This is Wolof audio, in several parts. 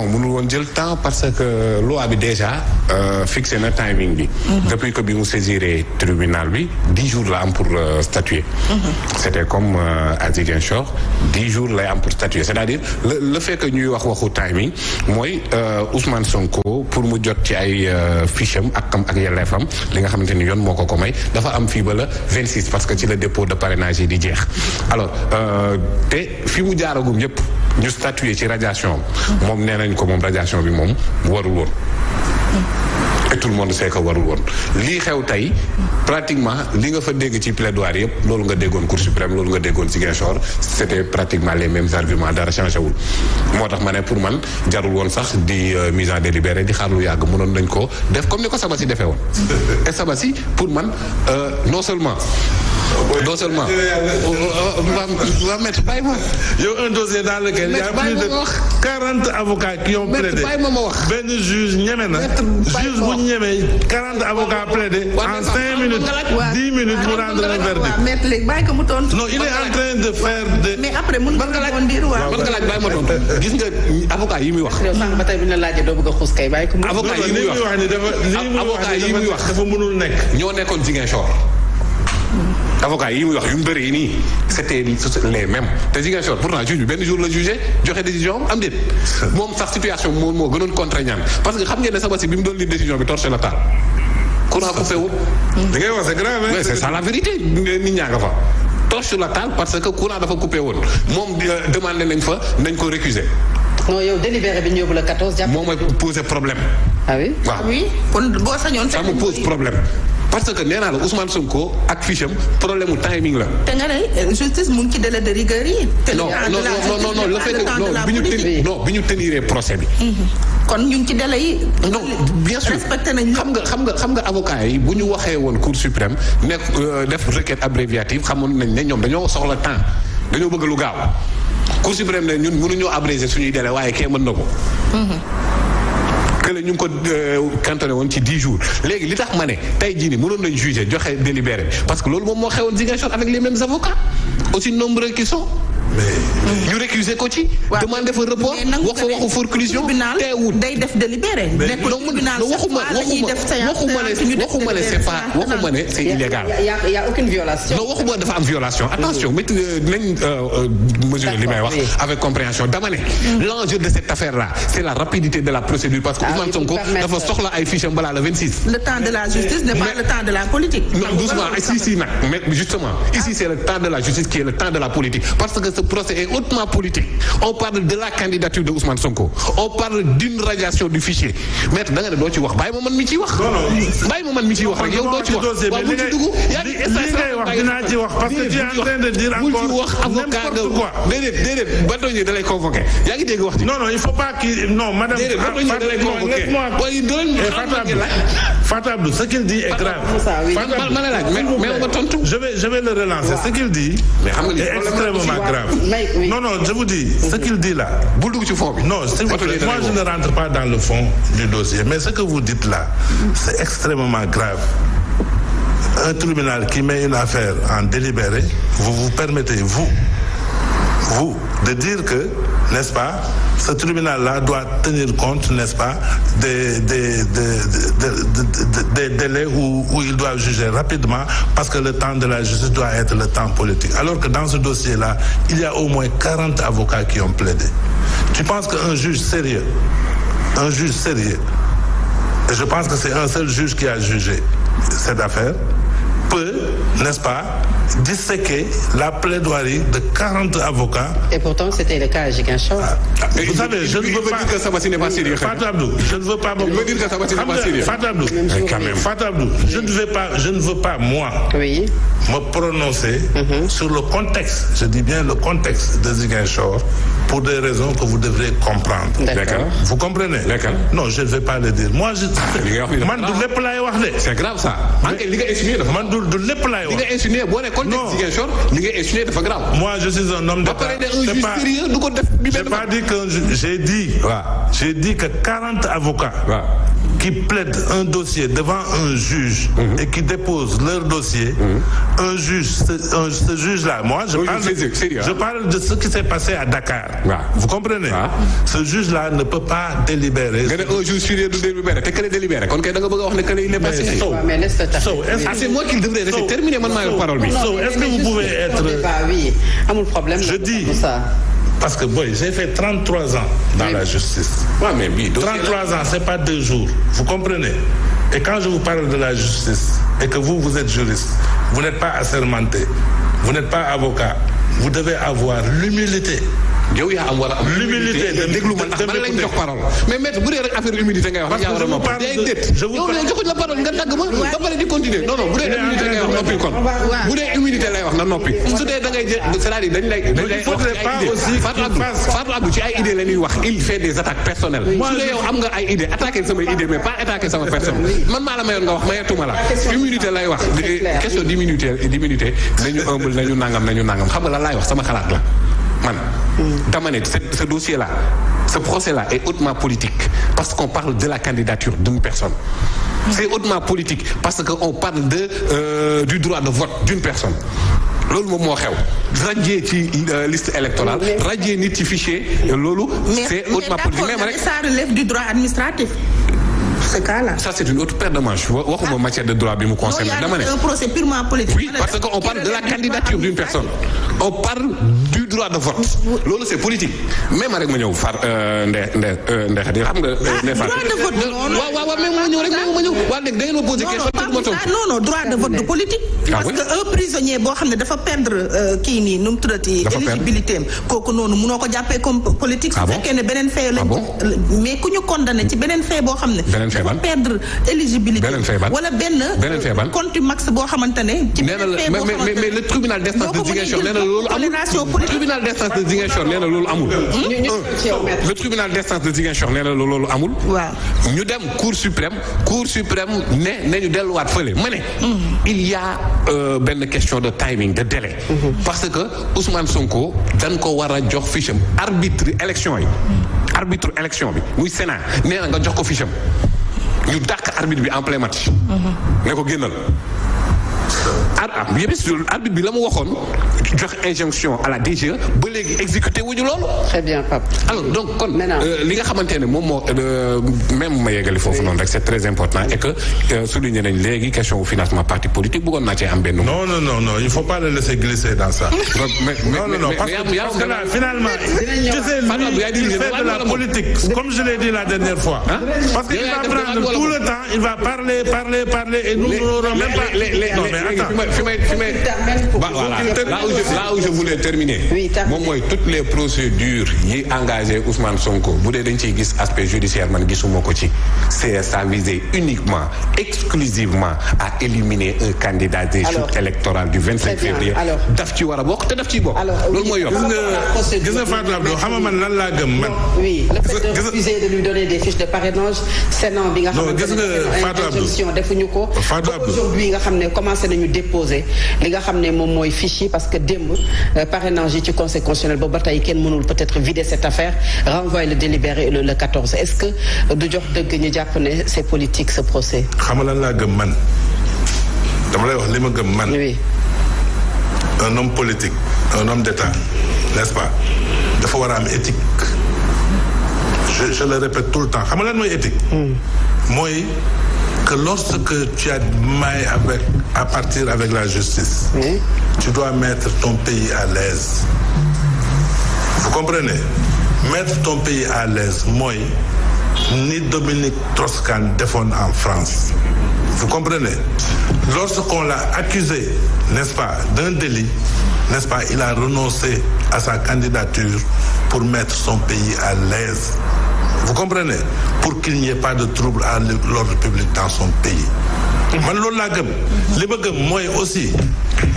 non mënul woon jël temps parce que loi bi déjà fixé na timing bi. depuis que bi mu saisiré tribunal bi 10 jours la am pour statuer. c'était comme à Ziguinchor 10 jours lay am pour statuer c'est-à-dire le fait que ñuy waxu timing mooy Ousmane Sonko pour mu jot ci ay fiche am ak yelleefam li nga xamante ni yoon moo ko may dafa am fii ba la 26 parce que ci le dépôt de parrainage yi di jeex alors te fi mu jaaragum yëpp ñu statuer ci radiation moom nee nañ ko moom radiation bi moom warul woon et tout le monde sait que warul woon lii xew tey pratiquement li nga fa dégg ci plaidoirie yëpp loolu nga déggoon Cour suprême loolu nga déggoon Ziguinchor c'était pratiquement les mêmes arguments dara changé wul moo tax ma ne pour man jarul woon sax di mise en délibéré di xaar lu yàgg mënoon nañ ko def comme ni ko Sabassi defee woon et Sabassi pour man non seulement va mettre bàyyi ma yow un dossier dans lequel il y a plus de 40 avocats qui ont plaidé benn juge ñeme na juge bu ñemee 40 avocats plaidé en 5 minutes 10 minutes mu rendre un verdict. maître léegi bàyyi ko mu tontu. non il est en train de faire des. mais après mën nga rebondir waaw. mën nga laaj bàyyi ma tontu gis nga avocat yi muy wax. yow sànq ba tey bi ñu la laajee doo bëgg a xuus kay bàyyi ko mu. avocat yi muy wax dafa mënul nekk. ñoo nekkoon Ziguinchor. avocat yi muy wax yu mu bëri nii c'était les mêmes te Ziguinchor pourtant juge bi benn jour la jugé joxe décision am déet moom sax situation moom moo gënoon contraignant parce que xam ngeen ne Sabassi bi mu doon li décision bi torché la taal courant coupé wul. li ngay wax c'est grave. mais c'est ça la vérité nit ñaa nga fa torché la taal parce que courant dafa coupé woon moom demandé nañ fa nañ ko récuser. non yow délibéré bi ñu yóbbu la 14 jàpp. moo may poser problème. ah oui waaw oui kon boo sañoon. ça me pose problème. parce que nee naa la Ousmane Sonko ak ficham problème mu timing la. te nga ne justice mu ngi ci délai de rigueur yi. non le fait que non bi ñu teniree procès bi. kon ñu ngi ci délai yi. non bien sûr respecté nañ xam nga avocat yi bu ñu waxee woon Cour suprême nekk def requête abréviative xamoon nañ ne ñoom dañoo soxla temps dañoo bëgg lu gaaw Cour suprême ne ñun mënuñoo abréger suñuy délai waaye kee mën na ko. ñu ngi ko cantonné woon ci 10 jours léegi li tax ma ne tey jii nii mënoon nañ juger joxe délibéré parce que loolu moom moo xewoon Ziguinchor avec les mêmes avocats aussi nombreux qu'ils sont. ñu récuser ko ci. demander fa report wax fa waxu forclusion. teewul day def délibéré. waxuma ne c'est illégal. y a aucune violation. non waxuma dafa am violation attention mais nañ mesurer li may wax avec compréhension dama ne. l'enjeu de cette affaire là c'est la rapidité de la procédure parce que Ousmane Sonko dafa soxla ay fiches balaa le 26. le temps de la justice n'est pas le temps de la politique. non doucement ici nag mais justement ici c'est le temps de la justice qui est le temps de la politique parce que ce procès est hautement politique on parle de la candidature de Ousmane Sonko on parle d'une radiation du fichier maître da nga ne doo ci wax bàyyi ma man mi ciy wax. bàyyi ma man mi ciy wax rek yow doo ci wax. waaw bu ci dugg yaa ngi dinaa ci wax parce que tu es en train de dire encore bul ci wax avocat nga déedéet bâtonnier da lay convoqué yaa ngi dégg wax ji. non il faut pas qu'il non madame. déedéet bâtonnier da lay convoqué. Fatou Abdou ce qu'il dit est grave. ma ne laaj mais ma tontu. je vais le relancer ce qu'il dit est extrêmement grave. non je vous dis ce qu'il dit là. bul dugg ci fond bi. non s'il vous plaît moi je ne rentre pas dans le fond du dossier mais ce que vous dites là c'est extrêmement grave. Un tribunal qui met une affaire en délibéré vous permettez vous de dire que n'est-ce pas ce tribunal-là doit tenir compte n'est-ce pas des délais où il doit juger rapidement parce que le temps de la justice doit être le temps politique alors que dans ce dossier-là il y a au moins 40 avocats qui ont plaidé. Tu penses qu'un juge sérieux et je pense que c'est un seul juge qui a jugé cette affaire peut, n'est-ce pas, disséquer la plaidoirie de 40 avocats. Et pourtant, c'était le cas à Ziguinchor. Vous savez, je ne veux pas dire que Sabassi n'est pas sérieux. Fatou Abdou, je ne veux pas. Il veut dire que Sabassi n'est pas sérieux. Fatou Abdou, je ne veux pas moi me prononcer sur le contexte. Je dis bien le contexte de Ziguinchor pour des raisons que vous devrez comprendre. D'accord. Vous comprenez? D'accord. Non, je ne vais pas le dire. Moi, c'est grave ça. du lépp laay wax. li nga insinué boo ne contexte Ziguinchor li nga insinué dafa grave. moi je suis un homme d'État. ba pare de un juge sérieux du ko def. j'ai pas dit que j'ai dit que 40 avocats. qui plaident un dossier devant un juge et qui déposent leur dossier, un juge, ce juge-là, moi, je parle de ce qui s'est passé à Dakar. Vous comprenez? Ce juge-là ne peut pas délibérer. Un juge sérieux du délibérer. T'es qu'elle délibère. Quand quelqu'un va wax ne qu'elle est passé. C'est moi qui devrais rester terminer mon parole. Est-ce que vous pouvez être? Oui, amul problème. Je dis. Parce que j'ai fait 33 ans dans la justice. 33 ans, c'est pas 2 jours. Vous comprenez? Et quand je vous parle de la justice et que vous êtes juriste, vous n'êtes pas assermenté, vous n'êtes pas avocat, vous devez avoir l'humilité. L'humilité de m'écouter. Mais maître, bu dee rek affaire humilité ngay wax. Parce que je vous parle la parole nga dagg ma ba pare di continuer. Non bu dee humilité ngay wax noppi kon. Bu dee humilité lay wax na noppi. Su dee da ngay c'est-à-dire dañ lay wax Fatou Abdou ci ay idée la ñuy wax. Il fait des attaques personnelles. Su dee yow am nga ay idée attaquer sama idée mais pas attaquer sama personne. Man maa la mayoon nga wax mayatuma la. Humilité lay wax. Question d'immunité nañu humble nañu nangam xam nga lan laay wax sama xalaat la. Man dama ne ce dossier-là, ce procès-là est hautement politique parce qu'on parle de la candidature d'une personne. C'est hautement politique parce qu'on parle du droit de vote d'une personne. loolu moom moo xew radier ci liste électorale radier nit ci fichier loolu c'est hautement politique même rek ça relève du droit administratif. Ce cas-là. Ça c'est une autre paire de manches waxuma matière de droit bi mu concerne dama ne un procès purement politique. Oui, parce qu'on parle de la candidature d'une personne. On parle du droit de vote. Loolu c'est politique. Même rek ma ñëw far ndex di xam nga ne far. Droit de vote waaw même ma ñëw rek ma ñëw. Waa léegi da ngeen ma poser question non droit de vote du politique. Parce que un prisonnier boo xam ne dafa perdre kii nii nu mu tuddati éligibilité am kooku noonu mënoo ko jàppee comme politique. Su fekkee ne beneen fee lañ mais ku ñu condamné ci beneen fee boo xam ne dafa perdre éligibilité wala benn contumace boo xamante ne ci beneen fee boo xamante ne mais le tribunal d'instance de Ziguinchor nee na loolu amul. Tribunal d'instance de Ziguinchor nee na loolu amul. Le tribunal d'instance de Ziguinchor nee na loolu amul. waaw ñu dem cour suprême ne nañu delluwaat fële ma ne. Il y a benn question de timing de délai. Parce que Ousmane Sonko dañ ko war a jox fiche am arbitre élection bi muy Sénat nee na nga jox ko fiche am ñu dàq arbitre bi en plein match. ne ko génnal. arbitre bi la mu waxoon jox injonction à la DGE ba léegi exécuté wuñu loolu. Très bien Pape. Alors donc kon li nga xamante ne moom moo même ma yeggali foofu noonu rek c'est très important et que souligné nañ léegi question financement parti politique bëggoon naa cee am benn. Non il faut pas le laisser glisser dans ça. Non parce que là finalement tu sais lui il fait de la politique comme je l'ai dit la dernière fois. Parce qu'il va prendre tout le temps il va parler et nous n'aurons même pas. Là où je voulais terminer. Moom mooy toutes les procédures yi engagé Ousmane Sonko bu dee dañ ciy gis aspect judiciaire man gisuma ko ci. C'est ça visé uniquement exclusivement à éliminer un candidat des joutes électorales du 25 février. Daf ci war a bokk te daf ciy bokk. Loolu mooy yoon. Gis nga Fatou Abdou xam nga man lan laa gëm man. Oui, le fait de refuser de lui donner des fiches de parrainage Sénat bi nga xamante ne injonction defuñu ko. Aujourd'hui nga xam ne commencé nañu déposer li nga xam ne moom mooy fiche yi parce que démb parrainage yi ci conseil constitutionnel boobu ba tey kenn mënul peut-être vider cette affaire renvoyer le délibéré le 14. Est-ce que du jox dëgg ñu jàpp ne c'est politique ce procès. xam nga lan laa gëm man dama lay wax li ma gëm man. Oui. Un homme politique un homme d'État n'est-ce pas dafa war a am éthique je le répète tout le temps xam nga lan mooy éthique. mooy que lorsque tu as maille à partir avec la justice. Oui. Tu dois mettre ton pays à l'aise. Vous comprenez? Mettre ton pays à l'aise mooy ni Dominique Strauss-Kahn defoon en France. Vous comprenez? Lorsqu'on l'a accusé, n'est-ce pas, d'un délit, n'est-ce pas, il a renoncé à sa candidature pour mettre son pays à l'aise. Vous comprenez? Pour qu'il n'y ait pas de trouble à l'ordre public dans son pays. Man loolu laa gëm. Li ma gëm mooy aussi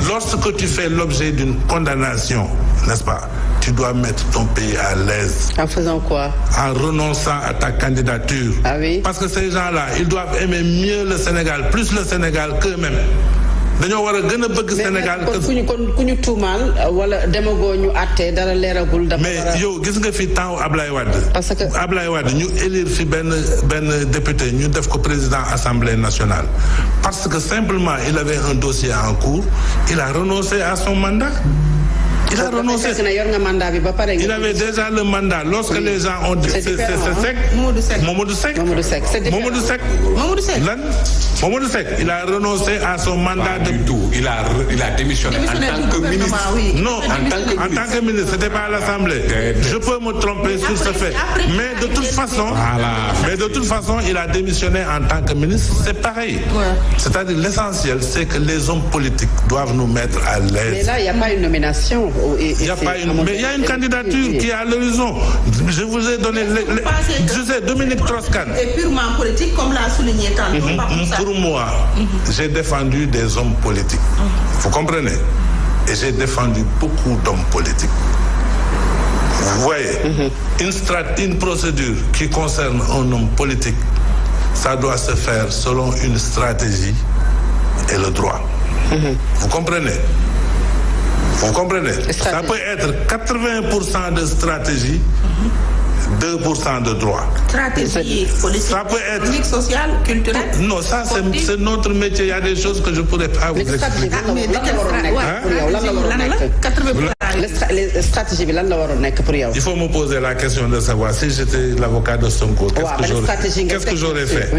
lorsque tu fais l'objet d'une condamnation, n'est-ce pas, tu dois mettre ton pays à l'aise. En faisant quoi? En renonçant à ta candidature. Ah oui? Parce que ces gens-là, ils doivent aimer mieux le Sénégal, plus le Sénégal qu'eux-mêmes. dañoo war a gën a bëgg Sénégal. kon ku ñu tuumaal wala demagoo ñu àtte dara leeragul. mais yow gis nga fi temps Ablaye Wade. parce que Ablaye Wade ñu élire fi benn député ñu def ko président Assemblée nationale parce que simplement il avait un dossier en cours il a renoncé à son mandat. Il a renoncé. Il avait déjà le mandat. Lorsque les gens ont dit c'est Seck. Mamadou Seck. Mamadou Seck. Il a renoncé à son mandat de tout. Il a démissionné en tant que ministre. Non, en tant que ministre, c'était pas à l'Assemblée. Je peux me tromper sur ce fait. Mais de toute façon, il a démissionné en tant que ministre. C'est pareil. C'est-à-dire l'essentiel, c'est que les hommes politiques doivent nous mettre à l'aise. Mais là, il n'y a pas une nomination. Mais il y a une candidature qui est à l'horizon. Je vous ai donné je sais, Dominique Strauss-Kahn. Et purement politique, comme l'a souligné tantôt. Pour moi, j'ai défendu des hommes politiques. Vous comprenez? Et j'ai défendu beaucoup d'hommes politiques. Vous voyez, une procédure qui concerne un homme politique, ça doit se faire selon une stratégie et le droit. Vous comprenez? Vous comprenez? Ça peut être 80% de stratégie, 2% de droit. Stratégie politique, ça peut être politique, sociale, culturelle. Non, ça c'est notre métier. Il y a des choses que je ne pourrais pas vous expliquer. Les stratégies, il faut me poser la question de savoir si j'étais l'avocat de Sonko, qu'est-ce que j'aurais fait?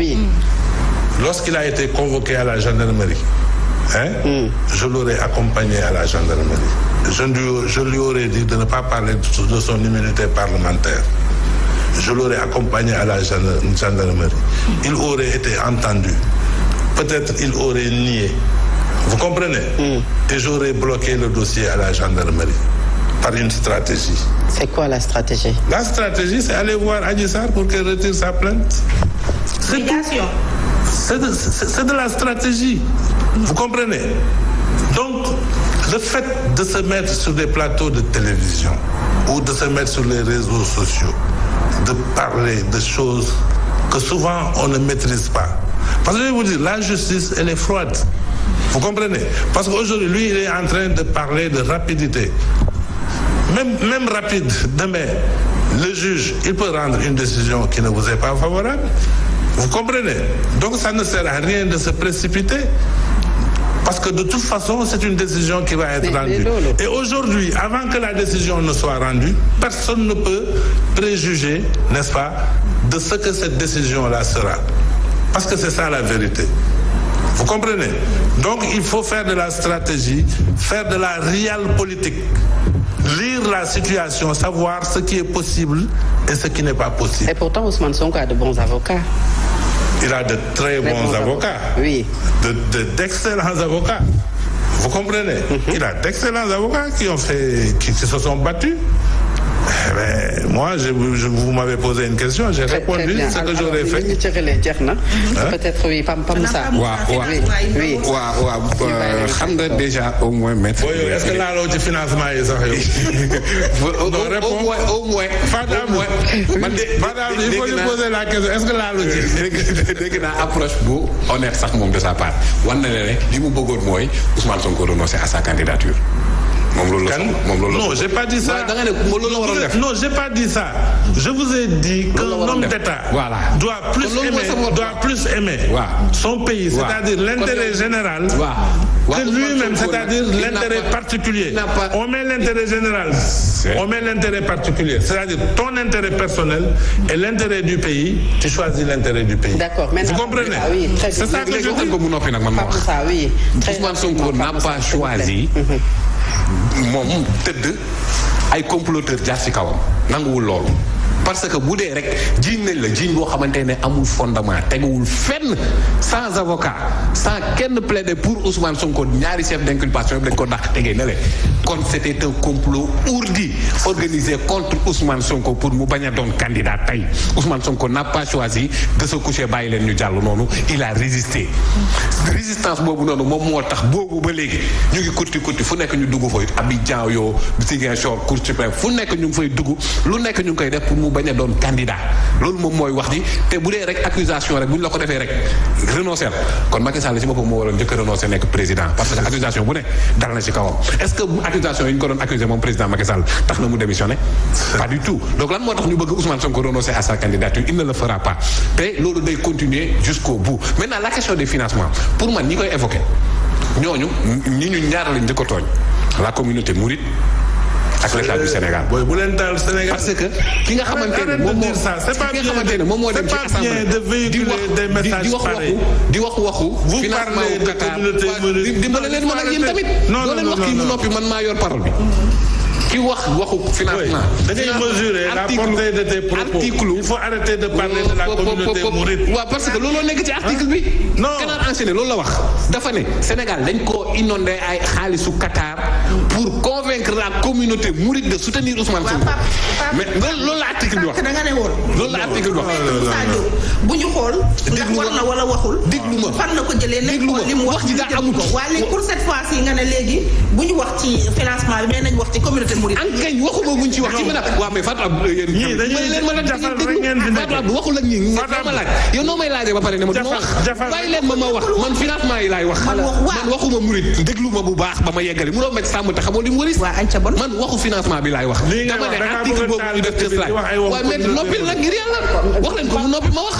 Lorsqu'il a été convoqué à la gendarmerie, je l'aurais accompagné à la gendarmerie. Je lui aurais dit de ne pas parler de son immunité parlementaire. Je l'aurais accompagné à la gendarmerie. Il aurait été entendu. Peut-être il aurait nié. Vous comprenez? Et j'aurais bloqué le dossier à la gendarmerie par une stratégie. C'est quoi la stratégie? La stratégie, c'est aller voir Adji Sarr pour qu'elle retire sa plainte. C'est de la stratégie. Vous comprenez? Donc, le fait de se mettre sur des plateaux de télévision ou de se mettre sur les réseaux sociaux, de parler de choses que souvent on ne maîtrise pas. Parce que je vais vous dire, la justice, elle est froide. Vous comprenez? Parce qu'aujourd'hui, lui, il est en train de parler de rapidité. Même rapide, demain, le juge, il peut rendre une décision qui ne vous est pas favorable. Vous comprenez? Donc ça ne sert à rien de se précipiter. Parce que de toute façon, c'est une décision qui va être rendue. Et aujourd'hui, avant que la décision ne soit rendue, personne ne peut préjuger, n'est-ce pas, de ce que cette décision-là sera. Parce que c'est ça la vérité. Vous comprenez? Donc il faut faire de la stratégie, faire de la réelle politique. Lire la situation, savoir ce qui est possible et ce qui n'est pas possible. Et pourtant, Ousmane Sonko a de bons avocats. Il a de très bons avocats. Oui. D'excellents avocats. Vous comprenez? Il a d'excellents avocats qui se sont battus. Mais moi, vous m'avez posé une question, j'ai répondu ce que j'aurais fait. Peut-être oui, pas Moussa. Oui. Xam nga déjà au moins mettre. Est-ce que là ci financement yi sax yow? Au moins. Madame, il faut lui poser la question. Est-ce que là ci dégg naa approche bu honnête sax moom de sa part. Wan na ne li mu bëggoon mooy Ousmane Sonko renoncer à sa candidature. Non, j'ai pas dit ça. Non, j'ai pas dit ça. Je vous ai dit qu'un homme d'État doit plus aimer son pays, c'est-à-dire l'intérêt général, que lui-même, c'est-à-dire l'intérêt particulier. On met l'intérêt général, on met l'intérêt particulier, c'est-à-dire ton intérêt personnel et l'intérêt du pays, tu choisis l'intérêt du pays. D'accord. Vous comprenez? C'est ça que je dis. Ousmane Sonko n'a pas choisi moom tëdd ay comploteur jaar ci kawam nanguwul loolu parce que bu dee rek jiiñ nañ la jiiñ boo xamante ne amul fondement teguwul fenn sans avocat sans kenn plaider pour Ousmane Sonko ñaari chef d'inculpation yëpp dañ ko dàq tegee na le kon c'était un complot ourdi organisé contre Ousmane Sonko pour mu bañ a doon candidat tey Ousmane Sonko n'a pas choisi de se coucher bàyyi leen ñu jàll noonu il a résisté résistance boobu noonu moom moo tax boobu ba léegi ñu ngi kurti fu nekk ñu dugg fooy Abidjan yoo Ziguinchor Cour suprême fu nekk ñu ngi fay dugg lu nekk ñu ngi koy def pour mu bañ bañ a doon candidat loolu moom mooy wax ji te bu dee rek accusation rek bu ñu la ko defee rek renoncer kon Macky Sall ci boppam moo waroon njëkk a renoncer nekk président parce que accusation bu ne dal na ci kawam est-ce que accusation yi ñu ko doon accuser moom président Macky Sall tax na mu démissionné pas du tout donc lan moo tax ñu bëgg Ousmane Sonko renoncer à sa candidature il ne le fera pas te loolu day continuer jusqu'au bout maintenant la question des financements pour man ñi koy évoquer ñooñu ñi ñu ñaar lañ njëkk a tooñ la communauté mouride ak l'état du Sénégal. bu leen daal Sénégal parce que ki nga xamante ne moom moo dem ci assemblée di wax waxu financement wu Qatar dimbale leen man ak yéen tamit doo leen wax kii mu noppi man maa yor parole bi ki wax waxu financement. da ngay mesurer la portée de tes propos. Il faut arrêter de parler de la communauté mouride. waaw parce que looloo nekk ci article bi. non Canard enchaîné loolu la wax. dafa ne Sénégal dañ koo inondé ay xaalisu Qatar pour convaincre la communauté mouride de soutenir Ousmane Sonko. mais loolu la article bi wax. da nga ne woon. loolu la article bi wax. bu ñu xool. ndax war na wala waxul. déglu ma fan la ko jëlee nekk ko li mu wax ji daa amul ko waaye léegi pour cette fois ci nga ne léegi bu ñu wax ci financement bi mais nañ wax ci communauté mouride. Angañ waxuma buñ ci wax ci mën a waaw mais Fatou Abdou yéen ñii dañuy leen ma la déglu Fatou Abdou waxul ak ñi ma laaj yow noo may laajee ba pare ne ma du ma wax bàyyi leen ma wax man financement yi laay wax man waxuma murid déglu ma bu baax ba ma yeggali mu doon ma sàmm te xamoo li mu wëris man waxu financement bi laay wax dama ne article boobu ñu def ci slide waaye mais noppi nag ngir yàlla wax leen ko mu noppi ma wax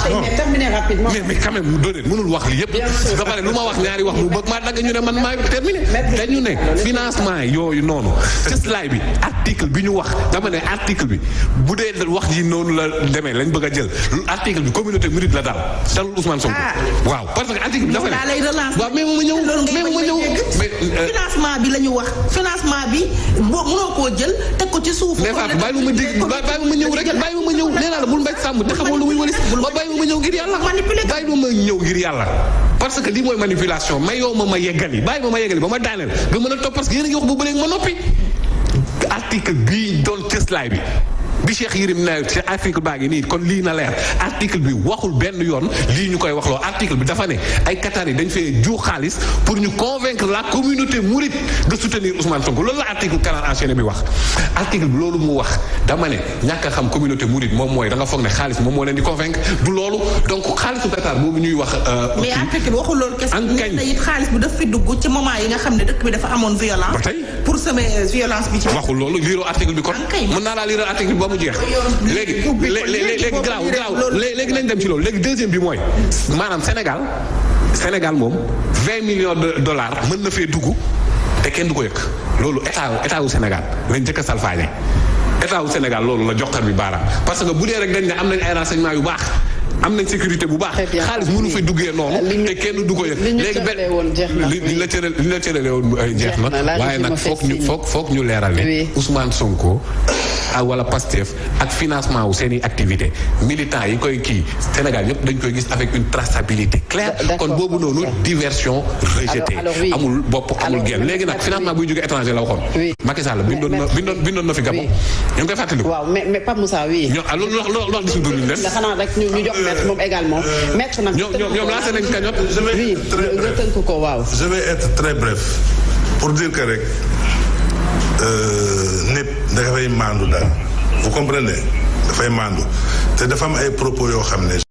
mais quand même dooneen mënul wax li yëpp ba pare lu ma wax ñaari wax mu bëgg maa dagg ñu ne man maa terminé dañu ne financement yooyu noonu ci slide bi article bi ñu wax dama ne article bi bu dee wax ji noonu la demee lañ bëgg a jël article bi communauté mouride la daal dalul Ousmane Sonko waaw parce que article bi dafa ne waaw mais ma ñëw financement bi la ñu wax financement bi boo mënoo koo jël teg ko ci suuf mais Fatou bàyyi ma dégg bàyyi ma ñëw rek bàyyi ma ñëw nee naa la bul mbéj sàmm te xamoo lu muy wëlis ba bàyyi ma ñëw ngir yàlla bàyyi ma ñëw ngir yàlla parce que lii mooy manipulation may yow ma yeggali bàyyi ma yeggali ba ma daaneel nga mën a topp parce que yéen a ngi wax bu bëreeg ma noppi article bii doon cëslaay bi Cheikh Yérim na ci article baa ngi nii kon lii na leer article bi waxul benn yoon lii ñu koy waxloo article bi dafa ne ay Qatar yi dañ fee ju xaalis pour ñu convaincre la communauté mouride de soutenir Ousmane Sonko loolu la article Canard enchaîné bi wax article bi loolu mu wax dama ne ñàkk a xam communauté mouride moom mooy da nga foog ne xaalis moom moo leen di convaincre du loolu donc xaalisu Qatar boobu ñuy wax mais article waxul loolu kese ne it xaalis bu daf fi dugg ci moment yi nga xam ne dëkk bi dafa amoon violence ba tey pour semer violence bi ci waxul loolu liiroo article bi kon mën naa laa liiral article bi ba mu jeex léegi graaw léegi nañ dem ci loolu léegi deuxième bi mooy maanaam Sénégal moom 20 millions de dollars mën na fee dugg te kenn du ko yëg loolu état wu Sénégal lañ njëkk a salfaañe état wu Sénégal loolu la joxar bi baaraam parce que bu dee rek dañ ne am nañ ay renseignements yu baax am nañ sécurité bu baax xaalis mënu fa duggee noonu te kenn du ko yëg léegi li la cërale woon jeex na waaye nag foog ñu leeral ne Ousmane Sonko wala Pastef ak financement wu seen i activité militants yi koy kii Sénégal yëpp dañ koy gis avec une traçabilité claire kon boobu noonu diversion rejetée amul bopp amul genn léegi nag financement buy jógee étranger la waxoon Macky Sall bindoon na fi Gabon ñu ngi koy fàttaliku waaw mais Pape Moussa loolu wax di suñu ñu des xanaa rek ñu jox maître moom également maître nag ñoom lancé nañ cagnotte oui nga tënk ko waaw je vais être très bref pour dire que rek nit dafay maandu daal vous comprenez dafay maandu te dafa am ay propos yoo xam ne